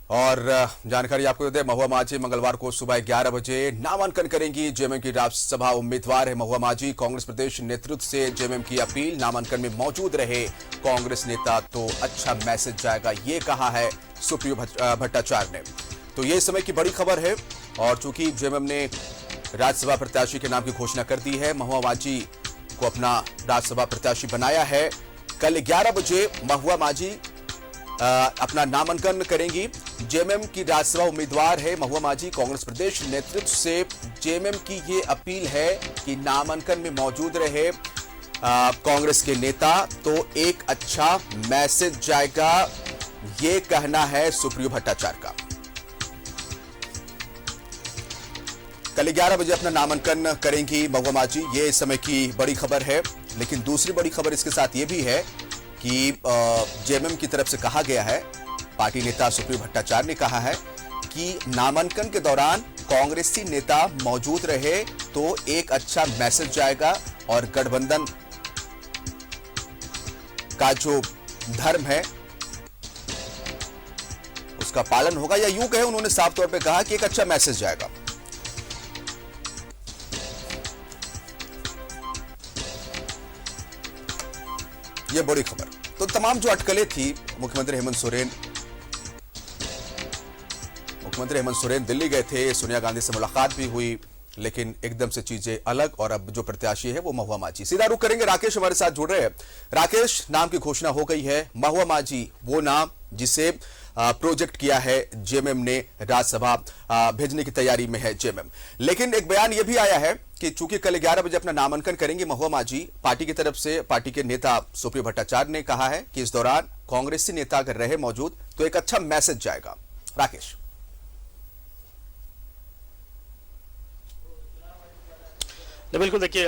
और जानकारी आपको दे महुआ माझी मंगलवार को सुबह 11 बजे नामांकन करेंगी। जेएमएम की राज्यसभा उम्मीदवार है महुआ माझी। कांग्रेस प्रदेश नेतृत्व से जेएमएम की अपील, नामांकन में मौजूद रहे कांग्रेस नेता तो अच्छा मैसेज जाएगा, ये कहा है सुप्रियो भट्टाचार्य ने। तो ये समय की बड़ी खबर है और चूंकि जेएमएम ने राज्यसभा प्रत्याशी के नाम की घोषणा कर दी है, महुआ माझी को अपना राज्यसभा प्रत्याशी बनाया है। कल 11 बजे महुआ माझी अपना नामांकन करेंगी। जेएमएम की राज्यसभा उम्मीदवार है महुआ माझी। कांग्रेस प्रदेश नेतृत्व से जेएमएम की ये अपील है कि नामांकन में मौजूद रहे कांग्रेस के नेता तो एक अच्छा मैसेज जाएगा, ये कहना है सुप्रियो भट्टाचार्य का। कल 11 बजे अपना नामांकन करेंगी महुआ माझी, ये इस समय की बड़ी खबर है। लेकिन दूसरी बड़ी खबर इसके साथ ये भी है कि जेएमएम की तरफ से कहा गया है, पार्टी नेता सुप्रियो भट्टाचार्य ने कहा है कि नामांकन के दौरान कांग्रेसी नेता मौजूद रहे तो एक अच्छा मैसेज जाएगा और गठबंधन का जो धर्म है उसका पालन होगा, या यूं कहे उन्होंने साफ तौर पे कहा कि एक अच्छा मैसेज जाएगा। यह बड़ी खबर। तो तमाम जो अटकलें थी, मुख्यमंत्री हेमंत सोरेन दिल्ली गए थे, सोनिया गांधी से मुलाकात भी हुई, लेकिन एकदम से चीजें अलग और अब जो प्रत्याशी है वो महुआ माझी। सीधा रुख करेंगे, राकेश हमारे साथ जुड़ रहे हैं। राकेश, नाम की घोषणा हो गई है, महुआ माझी वो नाम जिसे प्रोजेक्ट किया है जेएमएम ने, राज्यसभा भेजने की तैयारी में है जेएमएम। लेकिन एक बयान यह भी आया है कि चूंकि कल 11 बजे अपना नामांकन करेंगे महुआ माझी, पार्टी की तरफ से पार्टी के नेता सुप्रियो भट्टाचार्य ने कहा है कि इस दौरान कांग्रेसी नेता अगर रहे मौजूद तो एक अच्छा मैसेज जाएगा। राकेश, बिल्कुल, देखिए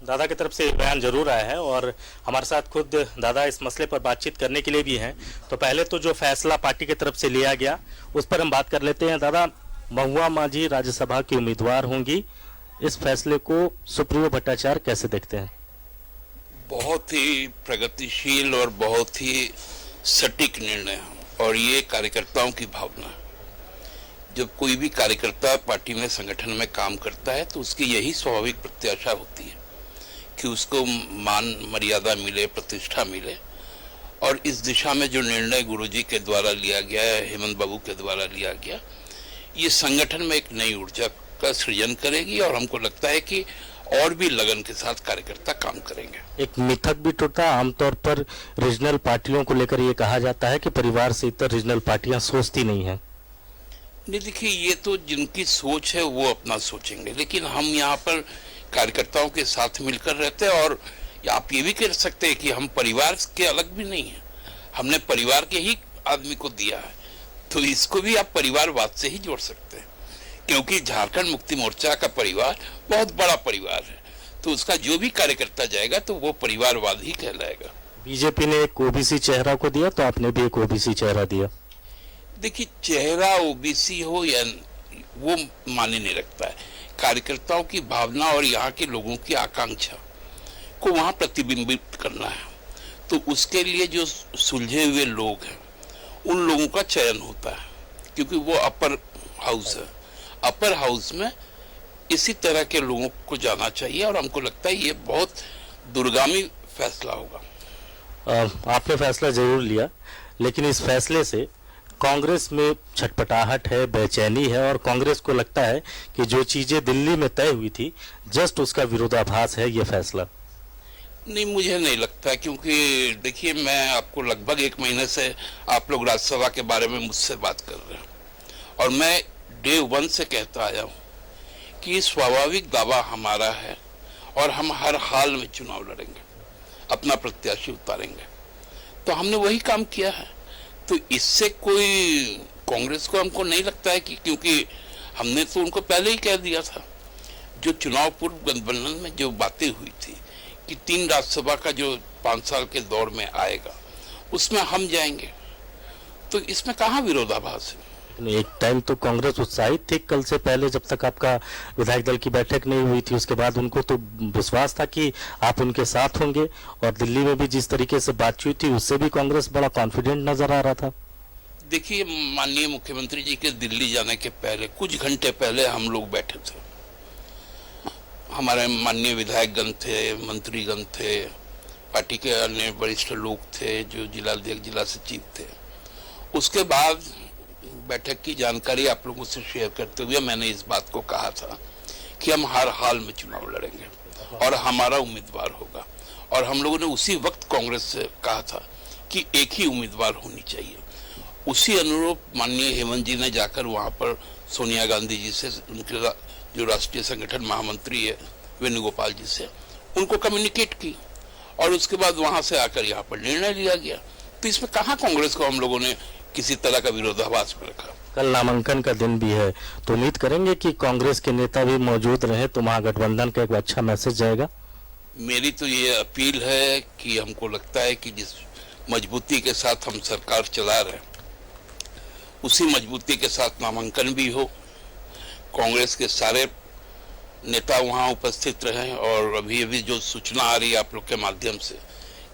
दादा की तरफ से बयान जरूर आया है और हमारे साथ खुद दादा इस मसले पर बातचीत करने के लिए भी हैं। तो पहले तो जो फैसला पार्टी की तरफ से लिया गया उस पर हम बात कर लेते हैं। दादा, महुआ माझी राज्यसभा की उम्मीदवार होंगी, इस फैसले को सुप्रियो भट्टाचार्य कैसे देखते हैं? बहुत ही प्रगतिशील और बहुत ही सटीक निर्णय और ये कार्यकर्ताओं की भावना। जब कोई भी कार्यकर्ता पार्टी में, संगठन में काम करता है तो उसकी यही स्वाभाविक प्रत्याशा होती है कि उसको मान मर्यादा मिले, प्रतिष्ठा मिले। और इस दिशा में जो निर्णय गुरुजी के द्वारा लिया गया है, हेमंत बाबू के द्वारा लिया गया, ये संगठन में एक नई ऊर्जा का सृजन करेगी और हमको लगता है कि और भी लगन के साथ कार्यकर्ता काम करेंगे। एक मिथक भी टूटा, आमतौर पर रीजनल पार्टियों को लेकर ये कहा जाता है कि परिवार से इतर रीजनल पार्टियां सोचती नहीं है। नहीं, देखिए, ये तो जिनकी सोच है वो अपना सोचेंगे, लेकिन हम यहाँ पर कार्यकर्ताओं के साथ मिलकर रहते हैं। और आप ये भी कह सकते हैं कि हम परिवार के अलग भी नहीं है, हमने परिवार के ही आदमी को दिया है, तो इसको भी आप परिवारवाद से ही जोड़ सकते हैं, क्योंकि झारखंड मुक्ति मोर्चा का परिवार बहुत बड़ा परिवार है, तो उसका जो भी कार्यकर्ता जाएगा तो वो परिवारवाद ही कहलाएगा। बीजेपी ने एक ओबीसी चेहरा को दिया तो आपने भी एक ओबीसी चेहरा दिया। देखिए, चेहरा ओबीसी हो या वो माने नहीं रखता है, कार्यकर्ताओं की भावना और यहाँ के लोगों की आकांक्षा को वहाँ प्रतिबिंबित करना है। तो उसके लिए जो सुलझे हुए लोग हैं उन लोगों का चयन होता है, क्योंकि वो अपर हाउस है। अपर हाउस में इसी तरह के लोगों को जाना चाहिए और हमको लगता है ये बहुत दूरगामी फैसला होगा। आपने फैसला जरूर लिया, लेकिन इस फैसले से कांग्रेस में छटपटाहट है, बेचैनी है और कांग्रेस को लगता है कि जो चीजें दिल्ली में तय हुई थी जस्ट उसका विरोधाभास है ये फैसला। नहीं, मुझे नहीं लगता, क्योंकि देखिए, मैं आपको लगभग 1 महीने से आप लोग राज्यसभा के बारे में मुझसे बात कर रहे हैं और मैं डे 1 से कहता आया हूँ कि स्वाभाविक दावा हमारा है और हम हर हाल में चुनाव लड़ेंगे, अपना प्रत्याशी उतारेंगे। तो हमने वही काम किया है। तो इससे कोई कांग्रेस को, हमको नहीं लगता है कि, क्योंकि हमने तो उनको पहले ही कह दिया था, जो चुनाव पूर्व गठबंधन में जो बातें हुई थी कि 3 राज्यसभा का जो 5 साल के दौर में आएगा उसमें हम जाएंगे, तो इसमें कहाँ विरोधाभास है। एक टाइम तो कांग्रेस उत्साहित थी, कल से पहले जब तक आपका विधायक दल की बैठक नहीं हुई थी उसके बाद उनको तो विश्वास था कि आप उनके साथ होंगे और दिल्ली में भी जिस तरीके से बातचीत थी उससे भी कांग्रेस बड़ा कॉन्फिडेंट नजर आ रहा था। देखिए, माननीय मुख्यमंत्री जी के दिल्ली जाने के पहले कुछ घंटे पहले हम लोग बैठे थे। हमारे माननीय विधायकगण थे, मंत्रीगण थे, पार्टी के अन्य वरिष्ठ लोग थे, जो जिलाध्यक्ष, जिला सचिव थे। उसके बाद बैठक की जानकारी आप लोगों से शेयर करते हुए मैंने इस बात को कहा था कि हम हर हाल में चुनाव लड़ेंगे और हमारा उम्मीदवार होगा। और हम लोगों ने उसी वक्त कांग्रेस से कहा था कि एक ही उम्मीदवार होनी चाहिए। उसी अनुरूप माननीय हेमंत जी ने जाकर वहां पर सोनिया गांधी जी से, उनके जो राष्ट्रीय संगठन महामंत्री है वेणुगोपाल जी से, उनको कम्युनिकेट की और उसके बाद वहां से आकर यहाँ पर निर्णय लिया गया। तो इसमें कहाँ कांग्रेस को हम लोगों ने किसी तरह का विरोधाभास में रखा। कल नामांकन का दिन भी है, तो उम्मीद करेंगे कि कांग्रेस के नेता भी मौजूद रहे तो महागठबंधन का एक अच्छा मैसेज जाएगा। मेरी तो ये अपील है कि हमको लगता है कि जिस मजबूती के साथ हम सरकार चला रहे हैं, उसी मजबूती के साथ नामांकन भी हो, कांग्रेस के सारे नेता वहां उपस्थित रहे। और अभी अभी जो सूचना आ रही है आप लोग के माध्यम से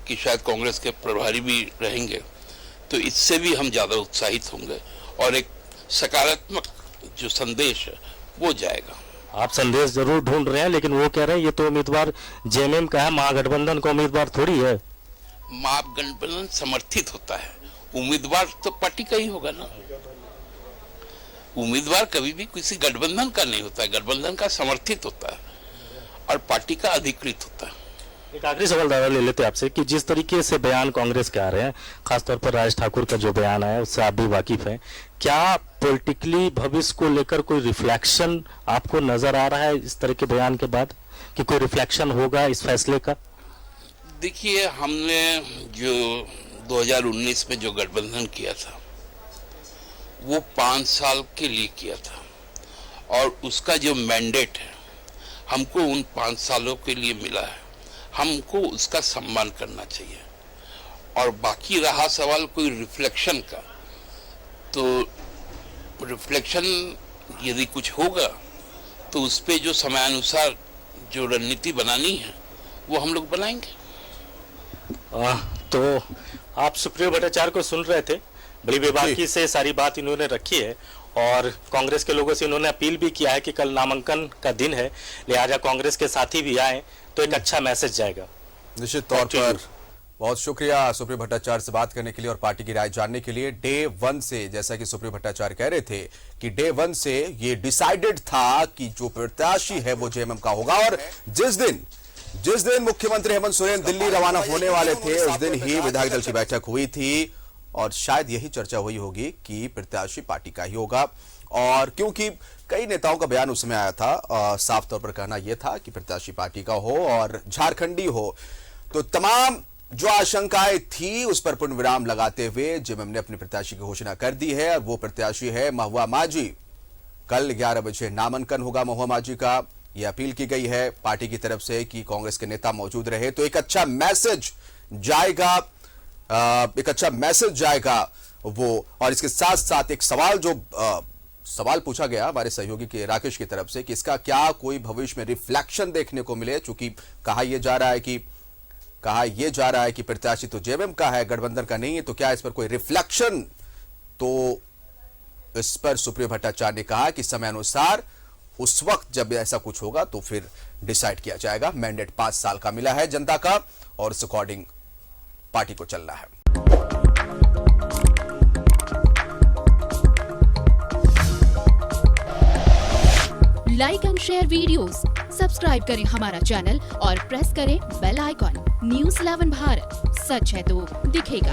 कि शायद कांग्रेस के प्रभारी भी रहेंगे, तो इससे भी हम ज्यादा उत्साहित होंगे और एक सकारात्मक जो संदेश है वो जाएगा। आप संदेश जरूर ढूंढ रहे हैं, लेकिन वो कह रहे हैं ये तो उम्मीदवार जेएमएम का है, महागठबंधन का उम्मीदवार थोड़ी है। महागठबंधन समर्थित होता है, उम्मीदवार तो पार्टी का ही होगा ना। उम्मीदवार कभी भी किसी गठबंधन का नहीं होता है, गठबंधन का समर्थित होता है और पार्टी का अधिकृत होता है। एक आखिरी सवाल दादा ले लेते हैं आपसे कि जिस तरीके से बयान कांग्रेस के आ रहे हैं, खासतौर पर राज ठाकुर का जो बयान आया उससे आप भी वाकिफ हैं, क्या पॉलिटिकली भविष्य को लेकर कोई रिफ्लेक्शन आपको नजर आ रहा है इस तरह के बयान के बाद, कि कोई रिफ्लेक्शन होगा इस फैसले का? देखिए, हमने जो 2019 में जो गठबंधन किया था वो 5 साल के लिए किया था और उसका जो मैंडेट है हमको उन 5 सालों के लिए मिला है, हमको उसका सम्मान करना चाहिए। और बाकी रहा सवाल कोई रिफ्लेक्शन का, तो रिफ्लेक्शन यदि कुछ होगा तो उस पे जो समयानुसार जो रणनीति बनानी है वो हम लोग बनाएंगे। तो आप सुप्रियो भट्टाचार्य को सुन रहे थे, बड़ी बेबाकी से सारी बात इन्होंने रखी है और कांग्रेस के लोगों से इन्होंने अपील भी किया है कि कल नामांकन का दिन है, लिहाजा कांग्रेस के साथी भी आए तो एक अच्छा मैसेज जाएगा। निश्चित तौर पर बहुत शुक्रिया सुप्रियो भट्टाचार्य से बात करने के लिए और पार्टी की राय जानने के लिए। डे 1 से, जैसा कि सुप्रियो भट्टाचार्य कह रहे थे कि डे 1 से ये डिसाइडेड था कि जो प्रत्याशी है वो जेएमएम का होगा और जिस दिन मुख्यमंत्री हेमंत सोरेन दिल्ली रवाना होने वाले थे उस दिन ही विधायक दल की बैठक हुई थी और शायद यही चर्चा हुई होगी कि प्रत्याशी पार्टी का ही होगा। और क्योंकि कई नेताओं का बयान उसमें आया था, साफ तौर पर कहना यह था कि प्रत्याशी पार्टी का हो और झारखंडी हो, तो तमाम जो आशंकाएं थी उस पर पूर्ण विराम लगाते हुए जेएमएम ने अपने प्रत्याशी की घोषणा कर दी है और वो प्रत्याशी है महुआ माझी। कल 11 बजे नामांकन होगा महुआ माझी का। यह अपील की गई है पार्टी की तरफ से कि कांग्रेस के नेता मौजूद रहे तो एक अच्छा मैसेज जाएगा वो। और इसके साथ साथ एक सवाल पूछा गया हमारे सहयोगी के राकेश की तरफ से कि इसका क्या कोई भविष्य में रिफ्लेक्शन देखने को मिले, चूंकि कहा यह जा रहा है कि प्रत्याशी तो जेएमएम का है, गठबंधन का नहीं है, तो क्या इस पर कोई रिफ्लेक्शन? तो इस पर सुप्रियो भट्टाचार्य ने कहा कि समय अनुसार उस वक्त जब ऐसा कुछ होगा तो फिर डिसाइड किया जाएगा। मैंडेट 5 साल का मिला है जनता का और उस अकॉर्डिंग पार्टी को चलना है। Like and share videos, subscribe करें हमारा चैनल और प्रेस करें बेल आइकॉन। न्यूज़ 11 भारत, सच है तो दिखेगा।